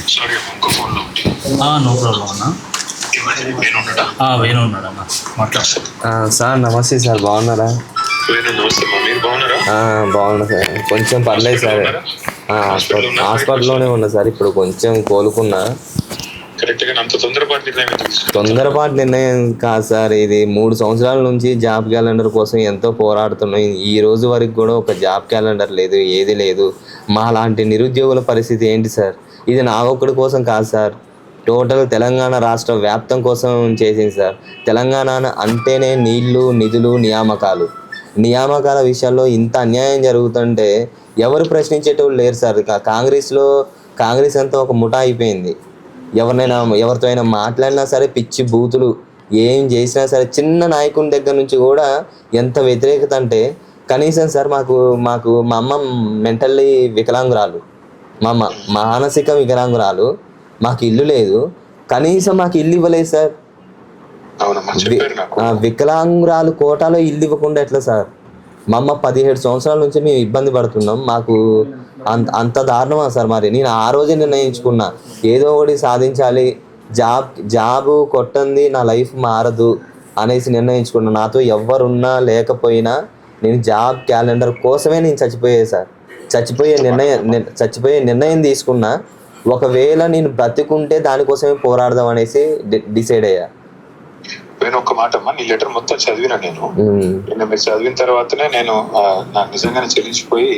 No problem అన్న. వేణు ఉన్నాడు అన్న, మాట్లాడు. సార్ నమస్తే సార్, బాగున్నారా? బాగున్నా సార్, కొంచెం పర్లేదు సార్. హాస్పిటల్లోనే ఉన్నా సార్, ఇప్పుడు కొంచెం కోలుకున్నా. తొందరపాటు నిర్ణయం కాదు సార్, ఇది 3 సంవత్సరాల నుంచి జాబ్ క్యాలెండర్ కోసం ఎంతో పోరాడుతున్నాం. ఈ రోజు వరకు కూడా ఒక జాబ్ క్యాలెండర్ లేదు, ఏది లేదు. మా లాంటి నిరుద్యోగుల పరిస్థితి ఏంటి సార్? ఇది నా ఒక్కడి కోసం కాదు సార్, టోటల్ తెలంగాణ రాష్ట్ర వ్యాప్తం కోసం చేసింది సార్. తెలంగాణ అంటేనే నీళ్లు, నిధులు, నియామకాల విషయాల్లో ఇంత అన్యాయం జరుగుతుంటే ఎవరు ప్రశ్నించేటోళ్ళు లేరు సార్. కాంగ్రెస్ అంతా ఒక ముఠా అయిపోయింది. ఎవరితో అయినా మాట్లాడినా సరే పిచ్చి బూతులు, ఏం చేసినా సరే. చిన్న నాయకుని దగ్గర నుంచి కూడా ఎంత వ్యతిరేకత అంటే, కనీసం సార్ మా అమ్మ మెంటల్లీ వికలాంగురాలు, మా మానసిక వికలాంగురాలు, మాకు ఇల్లు లేదు, కనీసం మాకు ఇల్లు ఇవ్వలేదు సార్. వికలాంగురాలు కోటాలో ఇల్లు ఇవ్వకుండా ఎట్లా సార్? మా అమ్మ 17 సంవత్సరాల నుంచి మేము ఇబ్బంది పడుతున్నాం. మాకు అంత దారుణమా సార్? మరి నేను ఆ రోజే నిర్ణయించుకున్నా, ఏదో ఒకటి సాధించాలి, జాబు కొట్టంది నా లైఫ్ మారదు అనేసి నిర్ణయించుకున్నా. నాతో ఎవరున్నా లేకపోయినా నేను జాబ్ క్యాలెండర్ కోసమే నేను చచ్చిపోయే నిర్ణయం తీసుకున్నా. ఒకవేళ నేను బ్రతికుంటే దానికోసమే పోరాడదాం అనేసి డిసైడ్ అయ్యా. నేను ఒక్క మాట అమ్మా, నీ లెటర్ మొత్తం చదివినా నేను మీరు చదివిన తర్వాతనే నేను నాకు నిజంగానే చెల్లించిపోయి,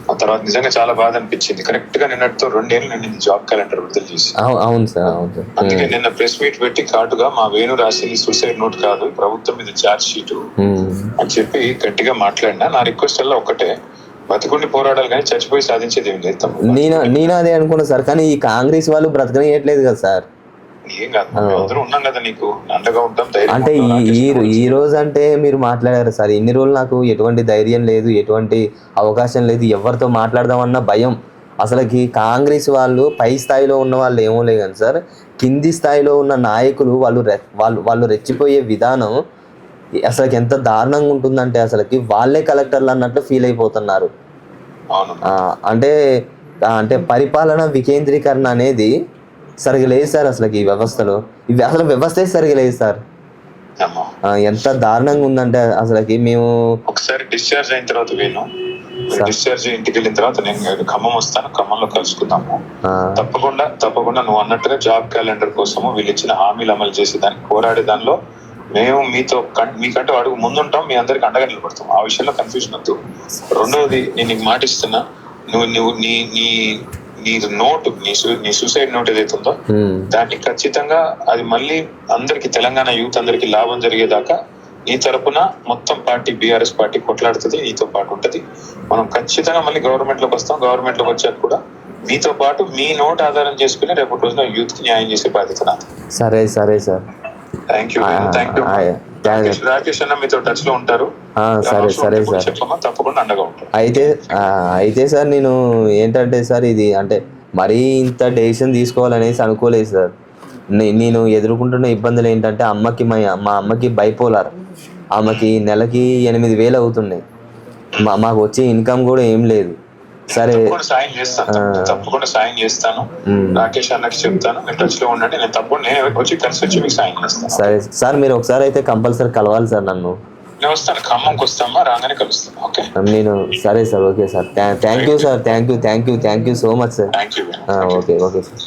ఆ తర్వాత నిజంగా చాలా బాధ అనిపించింది. కరెక్ట్ గా నిన్నటితో 2 ఏళ్ళు నేను జాబ్ క్యాలెండర్ విడుదల చేసి. అవును సార్, అందుకే నిన్న ప్రెస్ మీట్ పెట్టి కాటుగా మా వేణు రాసింది సూసైడ్ నోట్ కాదు, ప్రభుత్వం మీద ఛార్జ్ షీట్ అని చెప్పి గట్టిగా మాట్లాడినా. నా రిక్వెస్ట్ అలా ఒక్కటే, బతుకుండి పోరాడాలి కానీ చచ్చిపోయి సాధించేది ఏం లేదు. నేను అదే అనుకున్నా సార్, కానీ ఈ కాంగ్రెస్ వాళ్ళు బ్రతకనియట్లేదు కదా సార్. ఏం కాదు, అందరూ ఉన్నాం కదా, నీకు అండగా ఉంటాం. అంటే ఈ రోజు అంటే మీరు మాట్లాడారు సార్, ఇన్ని రోజులు నాకు ఎటువంటి ధైర్యం లేదు, ఎటువంటి అవకాశం లేదు, ఎవరితో మాట్లాడదామన్న భయం. అసలుకి కాంగ్రెస్ వాళ్ళు పై స్థాయిలో ఉన్న వాళ్ళు ఏమో లేదు కానీ సార్, కింది స్థాయిలో ఉన్న నాయకులు వాళ్ళు రెచ్చిపోయే విధానం అసలుకి ఎంత దారుణంగా ఉంటుందంటే, అసలుకి వాళ్ళే కలెక్టర్లు అన్నట్లు ఫీల్ అయిపోతున్నారు. అంటే పరిపాలన వికేంద్రీకరణ అనేది సరిగా లేదు సార్. అసలుకి ఈ వ్యవస్థలో అసలు వ్యవస్థే సరిగా లేదు సార్. ఎంత దారుణంగా ఉందంటే అసలుకి. మేము ఒకసారి డిశ్చార్జ్ అయిన తర్వాత డిశ్చార్జ్ ఇంటికి వెళ్ళిన తర్వాత నేను ఖమ్మం వస్తాను, ఖమ్మంలో కలుసుకుందాము. తప్పకుండా నువ్వు అన్నట్టుగా జాబ్ క్యాలెండర్ కోసము వీళ్ళు ఇచ్చిన హామీలు అమలు చేసే దానికి పోరాడే దానిలో మేము మీకంటే అడుగు ముందుంటాం, మీ అందరికి అండగా నిలబడతాం. ఆ విషయంలో కన్ఫ్యూజన్ వద్దు. రెండవది, నేను నీకు మాటిస్తున్నా, నువ్వు నీ నోటు, నీ సూసైడ్ నోట్ ఏదైతే ఉందో దాన్ని ఖచ్చితంగా అది మళ్ళీ అందరికి, తెలంగాణ యూత్ అందరికి లాభం జరిగేదాకా నీ తరపున మొత్తం పార్టీ, బీఆర్ఎస్ పార్టీ కొట్లాడుతుంది, నీతో పాటు ఉంటది. మనం ఖచ్చితంగా మళ్ళీ గవర్నమెంట్ లోకి వస్తాం. గవర్నమెంట్ లోకి వచ్చాక కూడా మీతో పాటు మీ నోట్ ఆధారం చేసుకుని రేపటి రోజున యూత్ కి న్యాయం చేసే బాధ్యత నాది. సరే సార్. Thank you. రాకేష్ అన్న మీతో టచ్ లో ఉంటారు. సరే సార్, తప్పకుండా అండగా ఉంటారు. అయితే సార్, నేను ఏంటంటే సార్, ఇది అంటే మరీ ఇంత డెసిషన్ తీసుకోవాలనేసి అనుకోలేదు సార్. నేను ఎదుర్కొంటున్న ఇబ్బందులు ఏంటంటే, మా అమ్మకి బైపోలార్, ఆమెకి నెలకి 8,000 అవుతున్నాయి. మాకు వచ్చే ఇన్కమ్ కూడా ఏం లేదు. సరే, తప్పకుండా సాయం చేస్తాను. రాకేష్ అన్నకి చెప్తాను, మీరు టచ్ లో ఉండండి. నేను తప్పకుండా వచ్చి కలిసి వచ్చి మీకు సాయం చేస్తాను. సరే సార్, మీరు ఒకసారి అయితే కంపల్సరీ కలవాలి సార్ నన్ను. నేను వస్తాను, ఖమ్మంకి వస్తామా, రాగానే కలుస్తాను. ఓకే నేను. సరే sir, okay sir, thank you sir, thank you so much sir. Thank you. Okay sir.